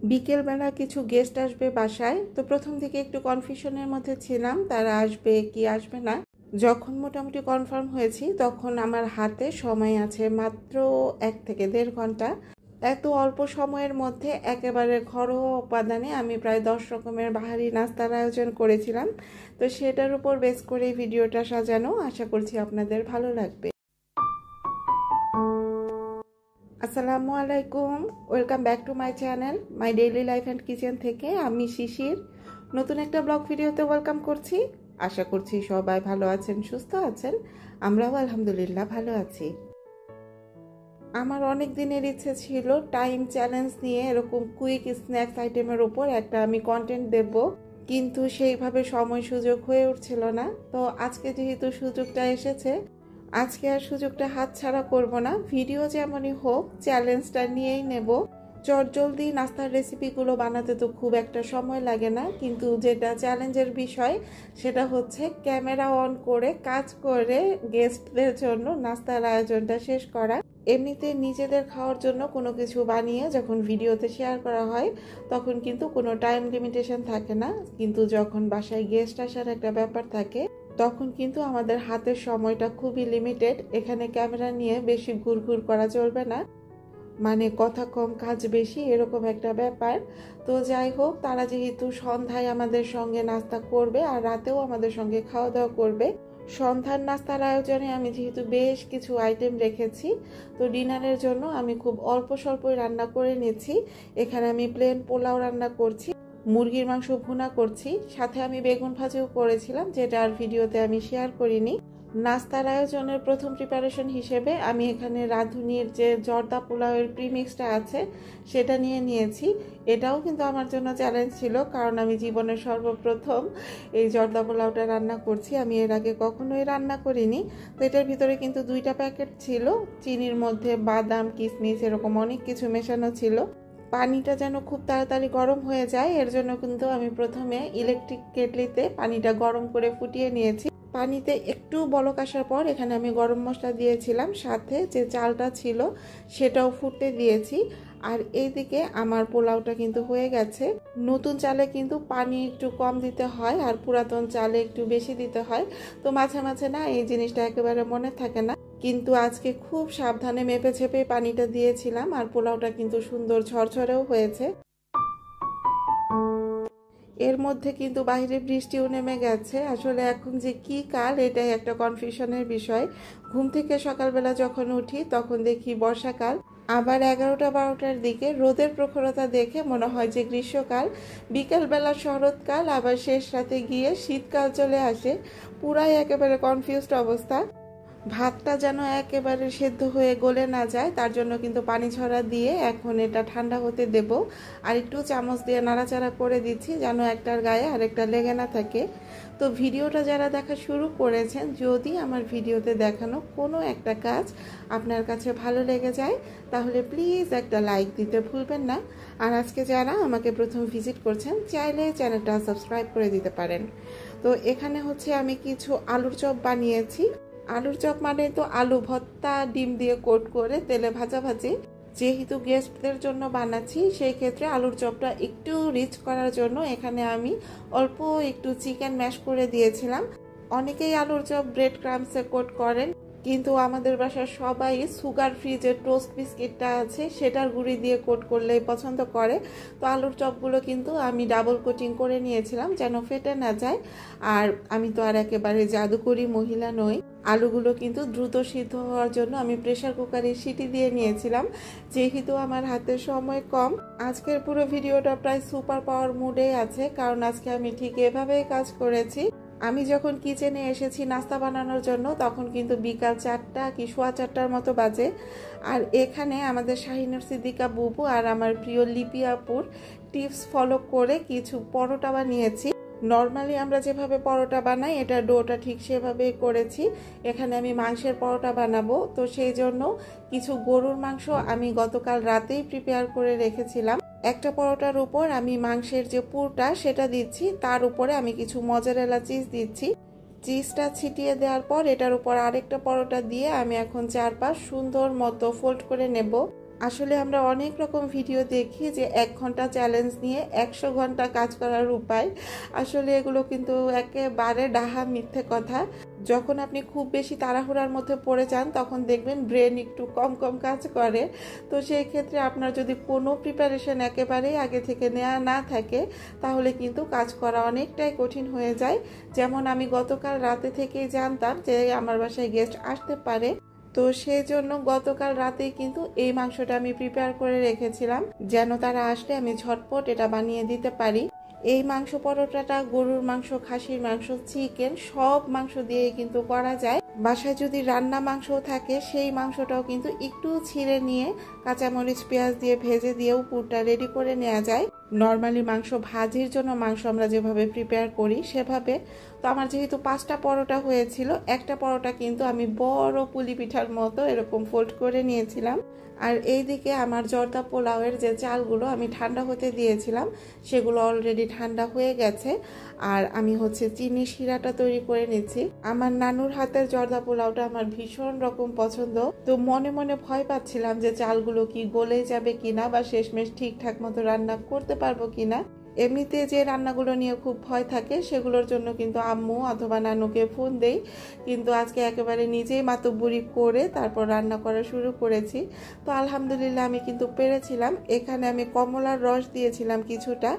বিকেলবেলা কিছু গেস্ট আসবে বাসায়, তো প্রথম থেকে একটু কনফিউশনের মধ্যে ছিলাম তারা আসবে কি আসবে না। যখন মোটামুটি কনফার্ম হয়েছি তখন আমার হাতে সময় আছে মাত্র 1 থেকে দেড় ঘন্টা। এত অল্প সময়ের মধ্যে একেবারে ঘরোয়া উপাদানে আমি প্রায় 10 রকমের বাহারি নাস্তার আয়োজন করেছিলাম। তো সেটার উপর বেস করে ভিডিওটা সাজানো, আশা করছি আপনাদের ভালো লাগবে। আসসালামু আলাইকুম, welcome back to my channel my daily life and kitchen থেকে আমি শিশির নতুন একটা ব্লগ ভিডিওতে ওয়েলকাম করছি। আশা করছি সবাই ভালো আছেন, সুস্থ আছেন। আমরাও আলহামদুলিল্লাহ ভালো আছি। আমার অনেক দিনের ইচ্ছে ছিল টাইম চ্যালেঞ্জ নিয়ে এরকম কুইক স্ন্যাক্স আইটেমের উপর একটা আমি কন্টেন্ট দেব, কিন্তু সেইভাবে সময় সুযোগ হয়ে উঠছিল না। তো আজকে যেহেতু সুযোগটা এসেছে, আজকে আর সুযোগটা হাতছাড়া করব না। ভিডিও যেমনই হোক চ্যালেঞ্জটা নিয়েই নেব। চটজলদি নাস্তার রেসিপিগুলো বানাতে তো খুব একটা সময় লাগে না, কিন্তু যেটা চ্যালেঞ্জের বিষয় সেটা হচ্ছে ক্যামেরা অন করে কাজ করে গেস্টদের জন্য নাস্তার আয়োজনটা শেষ করা। এমনিতে নিজেদের খাওয়ার জন্য কোনো কিছু বানিয়ে যখন ভিডিওতে শেয়ার করা হয় তখন কিন্তু কোনো টাইম লিমিটেশন থাকে না, কিন্তু যখন বাসায় গেস্ট আসার একটা ব্যাপার থাকে তখন কিন্তু আমাদের হাতের সময়টা খুবই লিমিটেড। এখানে ক্যামেরা নিয়ে বেশি ঘুরঘুর করা চলবে না, মানে কথা কম কাজ বেশি এরকম একটা ব্যাপার। তো যাই হোক, তারা যেহেতু সন্ধ্যায় আমাদের সঙ্গে নাস্তা করবে আর রাতেও আমাদের সঙ্গে খাওয়া দাওয়া করবে, সন্ধ্যার নাস্তার আয়োজনে আমি যেহেতু বেশ কিছু আইটেম রেখেছি, তো ডিনারের জন্য আমি খুব অল্প স্বল্পই রান্না করে নিচ্ছি। এখানে আমি প্লেন পোলাও রান্না করছি, মুরগির মাংস ভুনা করছি, সাথে আমি বেগুন ভাজিও করেছিলাম, যেটা আর ভিডিওতে আমি শেয়ার করিনি। নাস্তার আয়োজনের প্রথম প্রিপারেশন হিসেবে আমি এখানে রাঁধুনির যে জর্দা পোলাওয়ের প্রিমিক্সটা আছে সেটা নিয়ে নিয়েছি। এটাও কিন্তু আমার জন্য চ্যালেঞ্জ ছিল, কারণ আমি জীবনের সর্বপ্রথম এই জর্দা পোলাওটা রান্না করছি। আমি এর আগে কখনোই রান্না করিনি। তো এটার ভিতরে কিন্তু 2টা প্যাকেট ছিল, চিনির মধ্যে বাদাম কিশমিশ এরকম অনেক কিছু মেশানো ছিল। পানিটা যেন খুব তাড়াতাড়ি গরম হয়ে যায় এর জন্য কিন্তু আমি প্রথমে ইলেকট্রিক কেটলিতে পানিটা গরম করে ফুটিয়ে নিয়েছি। পানিতে একটু বলক আসার পর এখানে আমি গরম মশলা দিয়েছিলাম, সাথে যে চালটা ছিল সেটাও ফুটতে দিয়েছি। আর এইদিকে আমার পোলাওটা কিন্তু হয়ে গেছে। নতুন চালে কিন্তু পানি একটু কম দিতে হয় আর পুরাতন চালে একটু বেশি দিতে হয়, তো মাঝে মাঝে না এই জিনিসটা একেবারে মনে থাকে না। কিন্তু আজকে খুব সাবধানে মেপে ছেপে পানিটা দিয়েছিলাম আর পোলাওটা কিন্তু সুন্দর ঝরঝরেও হয়েছে। এর মধ্যে কিন্তু বাইরে বৃষ্টিও নেমে গেছে। আসলে এখন যে কি কাল এটাই একটা কনফিউশনের বিষয়। ঘুম থেকে সকালবেলা যখন উঠি তখন দেখি বর্ষাকাল, আবার 11টা-12টার দিকে রোদের প্রখরতা দেখে মনে হয় যে গ্রীষ্মকাল, বিকালবেলা শরৎকাল, আবার শেষ রাতে গিয়ে শীতকাল চলে আসে। পুরাই একেবারে কনফিউজড অবস্থা। ভাতটা যেন একেবারে সেদ্ধ হয়ে গলে না যায় তার জন্য কিন্তু পানি ঝরা দিয়ে এখন এটা ঠান্ডা হতে দেব। আর একটু চামচ দিয়ে নাড়াচাড়া করে দিচ্ছি যেন একটার গায়ে আরেকটা লেগে না থাকে। তো ভিডিওটা যারা দেখা শুরু করেছেন, যদি আমার ভিডিওতে দেখানো কোনো একটা কাজ আপনার কাছে ভালো লেগে যায় তাহলে প্লিজ একটা লাইক দিতে ভুলবেন না। আর আজকে যারা আমাকে প্রথম ভিজিট করছেন চাইলে চ্যানেলটা সাবস্ক্রাইব করে দিতে পারেন। তো এখানে হচ্ছে আমি কিছু আলুর চপ বানিয়েছি। আলুর চপ মানে তো আলু ভর্তা ডিম দিয়ে কোট করে তেলে ভাজি। যেহেতু গেস্টদের জন্য বানাচ্ছি সেই ক্ষেত্রে আলুর চপটা একটু রিচ করার জন্য এখানে আমি অল্প একটু চিকেন ম্যাশ করে দিয়েছিলাম। অনেকেই আলুর চপ ব্রেড ক্রাম্বসে কোট করেন, কিন্তু আমাদের বাসার সবাই সুগার ফ্রি যে টোস্ট বিস্কিটটা আছে সেটার গুঁড়ি দিয়ে কোট করলেই পছন্দ করে। তো আলুর চপগুলো কিন্তু আমি ডাবল কোটিং করে নিয়েছিলাম যেন ফেটে না যায়। আর আমি তো আর একেবারে জাদুকরি মহিলা নই, আলুগুলো কিন্তু দ্রুত সিদ্ধ হওয়ার জন্য আমি প্রেসার কুকারে সিটি দিয়ে নিয়েছিলাম। যেহেতু আমার হাতে সময় কম, আজকের পুরো ভিডিওটা প্রায় সুপার পাওয়ার মুডে আছে, কারণ আজকে আমি ঠিক এভাবেই কাজ করেছি। আমি যখন কিচেনে এসেছি নাস্তা বানানোর জন্য তখন কিন্তু বিকাল 4টা কি সোয়া 4টার মতো বাজে। আর এখানে আমাদের শাহিনুর সিদ্দিকা বুবু আর আমার প্রিয় লিপি আপুর টিপস ফলো করে কিছু পরোটা বানিয়েছি। নর্মালি আমরা যেভাবে পরোটা বানাই এটা ডোটা ঠিক সেভাবেই করেছি। এখানে আমি মাংসের পরোটা বানাবো, তো সেই জন্য কিছু গরুর মাংস আমি গতকাল রাতেই প্রিপেয়ার করে রেখেছিলাম। একটা পরোটার উপর আমি মাংসের যে পুরটা সেটা দিচ্ছি, তার উপরে আমি কিছু মজারেলা চিজ দিচ্ছি। চিজটা ছিটিয়ে দেওয়ার পর এটার উপর আরেকটা পরোটা দিয়ে আমি এখন চারপাশ সুন্দর মতো ফোল্ড করে নেব। আসলে আমরা অনেক রকম ভিডিও দেখি যে 1 ঘন্টা চ্যালেঞ্জ নিয়ে 100 ঘন্টা কাজ করার উপায়। আসলে এগুলো কিন্তু একেবারে ডাহা মিথ্যে কথা। যখন আপনি খুব বেশি তাড়াহুড়ার মধ্যে পড়ে যান তখন দেখবেন ব্রেন একটু কম কম কাজ করে। তো সেই ক্ষেত্রে আপনার যদি কোনো প্রিপারেশন একেবারেই আগে থেকে নেওয়া না থাকে তাহলে কিন্তু কাজ করা অনেকটাই কঠিন হয়ে যায়। যেমন আমি গতকাল রাতে থেকেই জানতাম যে আমার বাসায় গেস্ট আসতে পারে, তো সেই জন্য গতকাল রাতেই কিন্তু এই মাংসটা আমি প্রিপেয়ার করে রেখেছিলাম যেন তারা আসলে আমি ঝটপট এটা বানিয়ে দিতে পারি। এই মাংস পরোটাটা গরুর মাংস, খাসির মাংস, চিকেন সব মাংস দিয়ে কিন্তু করা যায়। বাসায় যদি রান্না মাংসও থাকে সেই মাংসটাও কিন্তু একটু ছিঁড়ে নিয়ে কাঁচামরিচ পেঁয়াজ দিয়ে ভেজে দিয়েও পুরটা রেডি করে নেওয়া যায়। নর্মালি মাংস ভাজির জন্য মাংস আমরা যেভাবে প্রিপেয়ার করি সেভাবে। তো আমার যেহেতু 5টা পরোটা হয়েছিল, একটা পরোটা কিন্তু আমি বড় পুলি পিঠার মতো এরকম ফোল্ড করে নিয়েছিলাম। আর এইদিকে আমার জর্দা পোলাওয়ের যে চালগুলো আমি ঠান্ডা হতে দিয়েছিলাম সেগুলো অলরেডি ঠান্ডা হয়ে গেছে। আর আমি হচ্ছে চিনি শিরাটা তৈরি করে নিচ্ছি। আমার নানুর হাতের জর্দা পোলাওটা আমার ভীষণ রকম পছন্দ, তো মনে মনে ভয় পাচ্ছিলাম যে চালগুলো কি গলে যাবে কিনা বা শেষমেশ ঠিকঠাক মতো রান্না করতে পারবো কিনা। এমনিতে যে রান্নাগুলো নিয়ে খুব ভয় থাকে সেগুলোর জন্য কিন্তু আম্মু অথবা নানুকে ফোন দেই, কিন্তু আজকে একেবারে নিজেই মাতব্বরি করে তারপর রান্না করা শুরু করেছি। তো আলহামদুলিল্লাহ আমি কিন্তু পেরেছিলাম। এখানে আমি কমলার রস দিয়েছিলাম কিছুটা,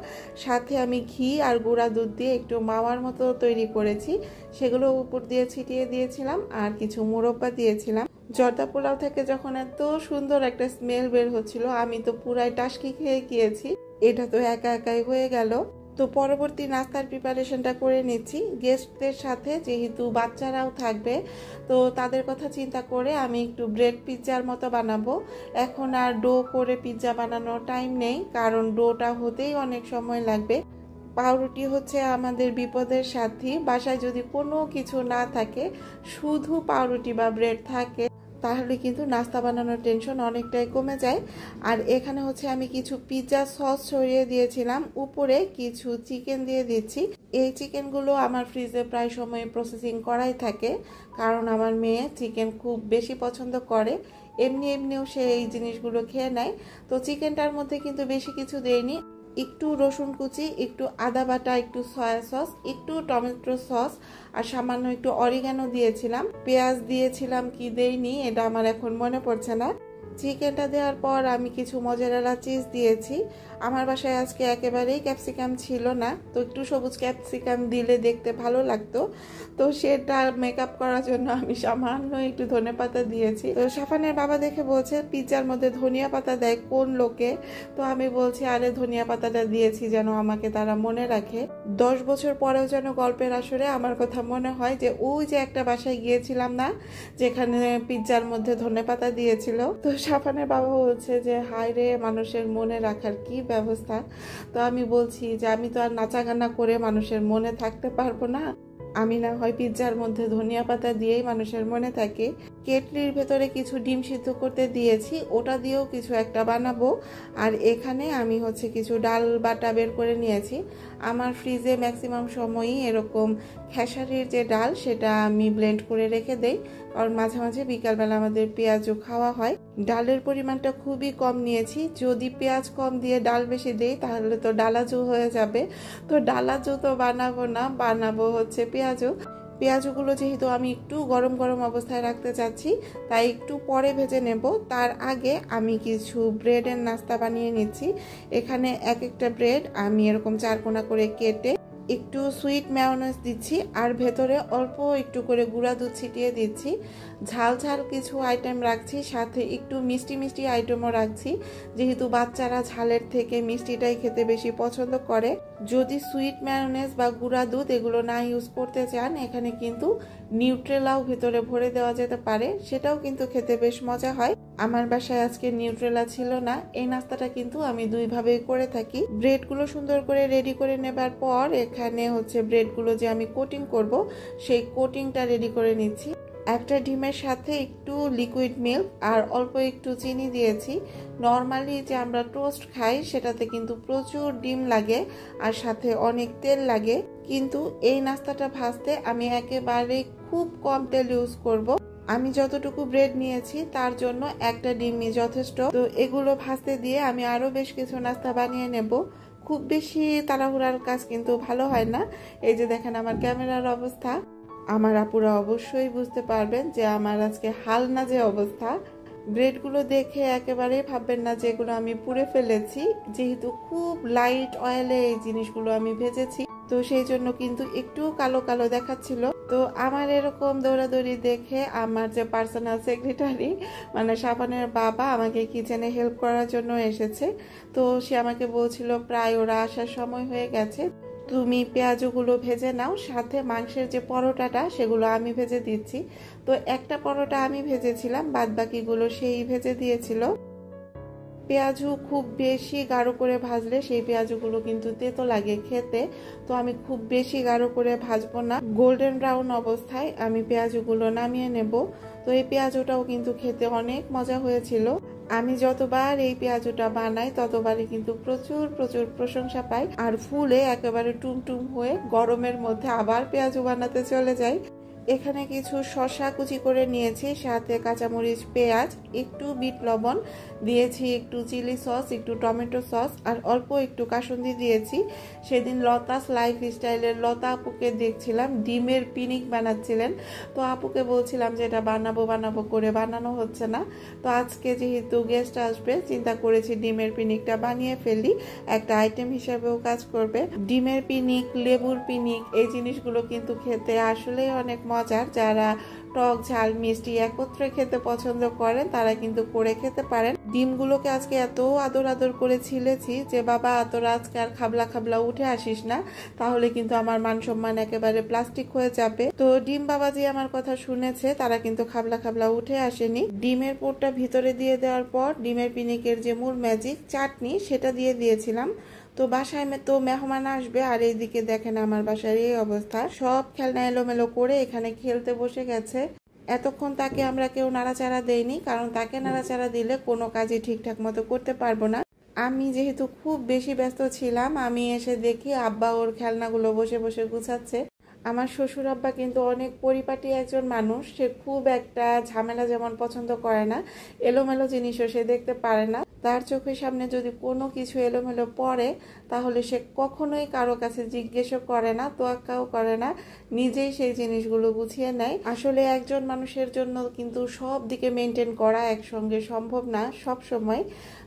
সাথে আমি ঘি আর গুঁড়া দুধ দিয়ে একটু মাওয়ার মতো তৈরি করেছি, সেগুলো উপর দিয়ে ছিটিয়ে দিয়েছিলাম আর কিছু মুরব্বা দিয়েছিলাম। জর্দা পোলাও থেকে যখন এত সুন্দর একটা স্মেল বের হচ্ছিল আমি তো পুরাই টাসকি খেয়ে গিয়েছি। এটা তো একা একাই হয়ে গেল। তো পরবর্তী নাস্তার প্রিপারেশনটা করে নিচ্ছি গেস্টদের সাথে, যেহেতু বাচ্চারাও থাকবে তো তাদের কথা চিন্তা করে আমি একটু ব্রেড পিৎজার মতো বানাবো। এখন আর ডো করে পিৎজা বানানোর টাইম নেই, কারণ ডোটা হতেই অনেক সময় লাগবে। পাউরুটি হচ্ছে আমাদের বিপদের সাথী। বাসায় যদি কোনো কিছু না থাকে, শুধু পাউরুটি বা ব্রেড থাকে তাহলে কিন্তু নাস্তা বানানোর টেনশন অনেকটাই কমে যায়। আর এখানে হচ্ছে আমি কিছু পিৎজা সস ছড়িয়ে দিয়েছিলাম, উপরে কিছু চিকেন দিয়ে দিচ্ছি। এই চিকেনগুলো আমার ফ্রিজে প্রায় সময় প্রসেসিং করাই থাকে, কারণ আমার মেয়ে চিকেন খুব বেশি পছন্দ করে। এমনিও সে এই জিনিসগুলো খেয়ে নেয়। তো চিকেনটার মধ্যে কিন্তু বেশি কিছু দেয়নি, একটু রসুন কুচি, একটু আদা বাটা, একটু সয়া সস, একটু টমেটো সস আর সামান্য একটু অরিগানো দিয়েছিলাম। পেঁয়াজ দিয়েছিলাম কি দেইনি এটা আমার এখন মনে পড়ছে না। চিকেনটা দেওয়ার পর আমি কিছু মজারেলা চিজ দিয়েছি। আমার বাসায় আজকে একেবারেই ক্যাপসিকাম ছিল না, তো একটু সবুজ ক্যাপসিকাম দিলে দেখতে ভালো লাগতো, তো সেটা মেকআপ করার জন্য আমি সামান্য একটু ধনেপাতা দিয়েছি। তো সাফানের বাবা দেখে বলছে পিৎজার মধ্যে ধনিয়া পাতা দেয় কোন লোকে? তো আমি বলছি আরে ধনিয়া পাতাটা দিয়েছি যেন আমাকে তারা মনে রাখে। 10 বছর পরেও যেন গল্পের আসরে আমার কথা মনে হয় যে ওই যে একটা বাসায় গিয়েছিলাম না যেখানে পিৎজার মধ্যে ধনেপাতা দিয়েছিল। তো সাফানের বাবা বলছে যে হায় রে, মানুষের মনে রাখার কি ব্যবস্থা। তো আমি বলছি যে আমি তো আর নাচা গানা করে মানুষের মনে থাকতে পারবো না, আমি না হয় পিৎজার মধ্যে ধনিয়া পাতা দিয়েই মানুষের মনে থাকে। কেটলির ভেতরে কিছু ডিম সিদ্ধ করতে দিয়েছি, ওটা দিয়েও কিছু একটা বানাবো। আর এখানে আমি হচ্ছে কিছু ডাল বাটা বের করে নিয়েছি। আমার ফ্রিজে ম্যাক্সিমাম সময়ই এরকম খেসারির যে ডাল সেটা আমি ব্লেন্ড করে রেখে দেই, কারণ মাঝে মাঝে বিকালবেলা আমাদের পেঁয়াজও খাওয়া হয়। ডালের পরিমাণটা খুবই কম নিয়েছি, যদি পেঁয়াজ কম দিয়ে ডাল বেশি দেই তাহলে তো ডালাজু হয়ে যাবে। তো ডালাজু তো বানাবো না, বানাবো হচ্ছে পেঁয়াজু। পেঁয়াজগুলো যেহেতু আমি একটু গরম গরম অবস্থায় রাখতে চাচ্ছি তাই একটু পরে ভেজে নেব। তার আগে আমি কিছু ব্রেডের নাস্তা বানিয়ে নিচ্ছি। এখানে এক একটা ব্রেড আমি এরকম 4 কোনা করে কেটে একটু সুইট মেয়োনেজ দিচ্ছি আর ভেতরে অল্প একটু করে গুঁড়া দুধ ছিটিয়ে দিচ্ছি। ঝাল ঝাল কিছু আইটেম রাখছি, সাথে একটু মিষ্টি মিষ্টি আইটেমও রাখছি, যেহেতু বাচ্চারা ঝালের থেকে মিষ্টিটাই খেতে বেশি পছন্দ করে। যদি সুইট মেয়োনেজ বা গুঁড়া দুধ এগুলো না ইউজ করতে চান, এখানে কিন্তু নিউট্রেলাও ভেতরে ভরে দেওয়া যেতে পারে, সেটাও কিন্তু খেতে বেশ মজা হয়। আমার বাসায় আজকে নিউট্রেলা ছিল না। এই নাস্তাটা কিন্তু আমি 2 ভাবে করে থাকি। ব্রেডগুলো সুন্দর করে রেডি করে নেবার পর এখানে হচ্ছে ব্রেডগুলো যে আমি কোটিং করব সেই কোটিংটা রেডি করে নিচ্ছি। একটা ডিমের সাথে একটু লিকুইড মিল্ক আর অল্প একটু চিনি দিয়েছি। নর্মালি যে আমরা টোস্ট খাই সেটাতে কিন্তু প্রচুর ডিম লাগে আর সাথে অনেক তেল লাগে, কিন্তু এই নাস্তাটা ভাজতে আমি একেবারে খুব কম তেল ইউজ করব। আমি যতটুকু ব্রেড নিয়েছি তার জন্য একটা ডিমই যথেষ্ট। তো এগুলো ভাজতে দিয়ে আমি আরও বেশ কিছু নাস্তা বানিয়ে নেব। খুব বেশি তাড়াহুড়ার কাজ কিন্তু ভালো হয় না। এই যে দেখেন আমার ক্যামেরার অবস্থা, আমার আপুরা অবশ্যই বুঝতে পারবেন যে আমার আজকে হাল না যে অবস্থা। ব্রেডগুলো দেখে একেবারেই ভাববেন না যে এগুলো আমি পুড়ে ফেলেছি, যেহেতু খুব লাইট অয়েলে এই জিনিসগুলো আমি ভেজেছি, তো সেই জন্য কিন্তু একটু কালো কালো দেখাচ্ছিল। তো আমার এরকম দৌড়াদৌড়ি দেখে আমার যে পার্সোনাল সেক্রেটারি মানে সাবানের বাবা আমাকে কিচেনে হেল্প করার জন্য এসেছে। তো সে আমাকে বলছিল প্রায় ওরা আসার সময় হয়ে গেছে, তুমি পেঁয়াজগুলো ভেজে নাও, সাথে মাংসের যে পরোটাটা সেগুলো আমি ভেজে দিচ্ছি। তো একটা পরোটা আমি ভেজেছিলাম, বাদ বাকিগুলো সেই ভেজে দিয়েছিল। পেঁয়াজু খুব বেশি গাঢ় করে ভাজলে সেই পেঁয়াজগুলো কিন্তু তেতো লাগে খেতে, তো আমি খুব বেশি গাঢ় করে ভাজবো না। গোল্ডেন ব্রাউন অবস্থায় আমি পেঁয়াজগুলো নামিয়ে নেব। তো এই পেঁয়াজুটাও কিন্তু খেতে অনেক মজা হয়েছিল। আমি যতবার এই পেঁয়াজুটা বানাই ততবারই কিন্তু প্রচুর প্রচুর প্রশংসা পাই, আর ফুলে একেবারে টুমটুম হয়ে গরমের মধ্যে আবার পেঁয়াজু বানাতে চলে যাই। এখানে কিছু শসা কুচি করে নিয়েছি, সাথে কাঁচামরিচ, পেঁয়াজ, একটু বিট লবণ দিয়েছি, একটু চিলি সস, একটু টমেটো সস, আর অল্প একটু কাসুন্দি দিয়েছি। সেদিন লতাস লাইফ স্টাইলের লতা আপুকে দেখছিলাম ডিমের পিনিক বানাচ্ছিলেন, তো আপুকে বলছিলাম যে এটা বানাবো বানাবো করে বানানো হচ্ছে না। তো আজকে যেহেতু গেস্ট আসবে, চিন্তা করেছি ডিমের পিনিকটা বানিয়ে ফেলি, একটা আইটেম হিসেবেও কাজ করবে। ডিমের পিনিক, লেবুর পিনিক, এই জিনিসগুলো কিন্তু খেতে আসলেই অনেক মজার। যারা টক ঝাল মিষ্টি একত্রে খেতে পছন্দ করেন তারা কিন্তু করে খেতে পারেন। ডিমগুলোকে আজকে এত আদর আদর করে ছিলেছি যে বাবা তোরা আজকে আর খাবলা খাবলা উঠে আসিস না, তাহলে কিন্তু আমার মান সম্মান একেবারে প্লাস্টিক হয়ে যাবে। তো ডিম বাবাজি আমার কথা শুনেছে, তারা কিন্তু খাবলা খাবলা উঠে আসেনি। ডিমের পোরটা ভিতরে দিয়ে দেওয়ার পর ডিমের পিনিকের যে মূল ম্যাজিক চাটনি সেটা দিয়ে দিয়েছিলাম। তো বাসায় তো মেহমান আসবে, আর এইদিকে দেখেন আমার বাসার এই অবস্থা, সব খেলনা এলোমেলো করে এখানে খেলতে বসে গেছে। এতক্ষণ তাকে আমরা কেউ নাড়াচাড়া দেইনি, কারণ তাকে নাড়াচাড়া দিলে কোনো কাজই ঠিকঠাক মতো করতে পারবো না। আমি যেহেতু খুব বেশি ব্যস্ত ছিলাম, আমি এসে দেখি আব্বা ওর খেলনাগুলো বসে বসে গুছাচ্ছে। আমার শ্বশুর আব্বা কিন্তু অনেক পরিপাটি একজন মানুষ, সে খুব একটা ঝামেলা যেমন পছন্দ করে না, এলোমেলো জিনিসও সে দেখতে পারে না। তার চোখের সামনে যদি কোনো কিছু এলোমেলো পড়ে তাহলে সে কখনোই কারো কাছে জিজ্ঞেসও করে না, তোয়াক্কাও করে না, নিজেই সেই জিনিসগুলো গুছিয়ে নেয়। আসলে একজন মানুষের জন্য কিন্তু সব দিকে মেনটেন করা একসঙ্গে সম্ভব না সব সময়।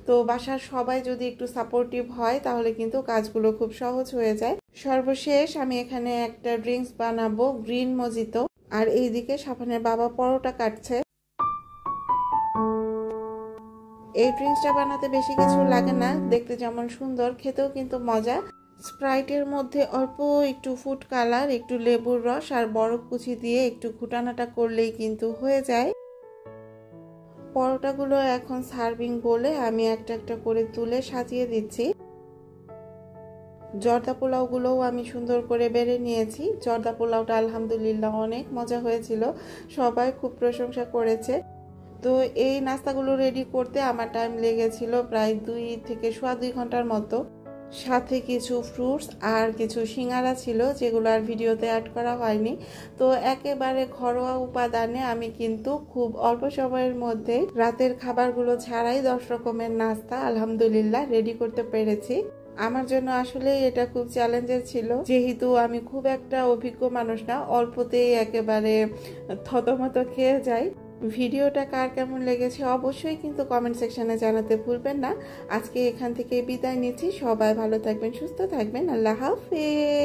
তো বাসার সবাই যদি একটু সাপোর্টিভ হয় তাহলে কিন্তু কাজগুলো খুব সহজ হয়ে যায়। সর্বশেষ আমি এখানে একটা ড্রিঙ্কস বানাবো, গ্রিন মজিতো, আর এইদিকে সাফানের বাবা পরোটা কাটছে। এই ড্রিঙ্কসটা বানাতে বেশি কিছু লাগে না, দেখতে যেমন সুন্দর খেতেও কিন্তু মজা। স্প্রাইটের মধ্যে অল্প একটু ফুড কালার, একটু লেবুর রস আর বরফ কুচি দিয়ে একটু ঘুটানাটা করলেই কিন্তু হয়ে যায়। পরোটাগুলো এখন সার্ভিং বলে আমি একটা একটা করে তুলে সাজিয়ে দিচ্ছি। জর্দা পোলাওগুলোও আমি সুন্দর করে বেড়ে নিয়েছি। জর্দা পোলাওটা আলহামদুলিল্লাহ অনেক মজা হয়েছিল, সবাই খুব প্রশংসা করেছে। তো এই নাস্তাগুলো রেডি করতে আমার টাইম লেগেছিল প্রায় 2 থেকে 2.25 ঘন্টার মতো। সাথে কিছু ফ্রুটস আর কিছু সিঙ্গারা ছিল, যেগুলো আর ভিডিওতে অ্যাড করা হয়নি। তো একেবারে ঘরোয়া উপাদানে আমি কিন্তু খুব অল্প সময়ের মধ্যে রাতের খাবারগুলো ছাড়াই 10 রকমের নাস্তা আলহামদুলিল্লাহ রেডি করতে পেরেছি। আমার জন্য আসলে এটা খুব চ্যালেঞ্জের ছিল, যেহেতু আমি খুব একটা অভিজ্ঞ মানুষ না, অল্পতেই একেবারে থতমত খেয়ে যাই। ভিডিওটা কার কেমন লেগেছে অবশ্যই কিন্তু কমেন্ট সেকশনে জানাতে ভুলবেন না। আজকে এখান থেকে বিদায় নিচ্ছি, সবাই ভালো থাকবেন, সুস্থ থাকবেন, আল্লাহ হাফেজ।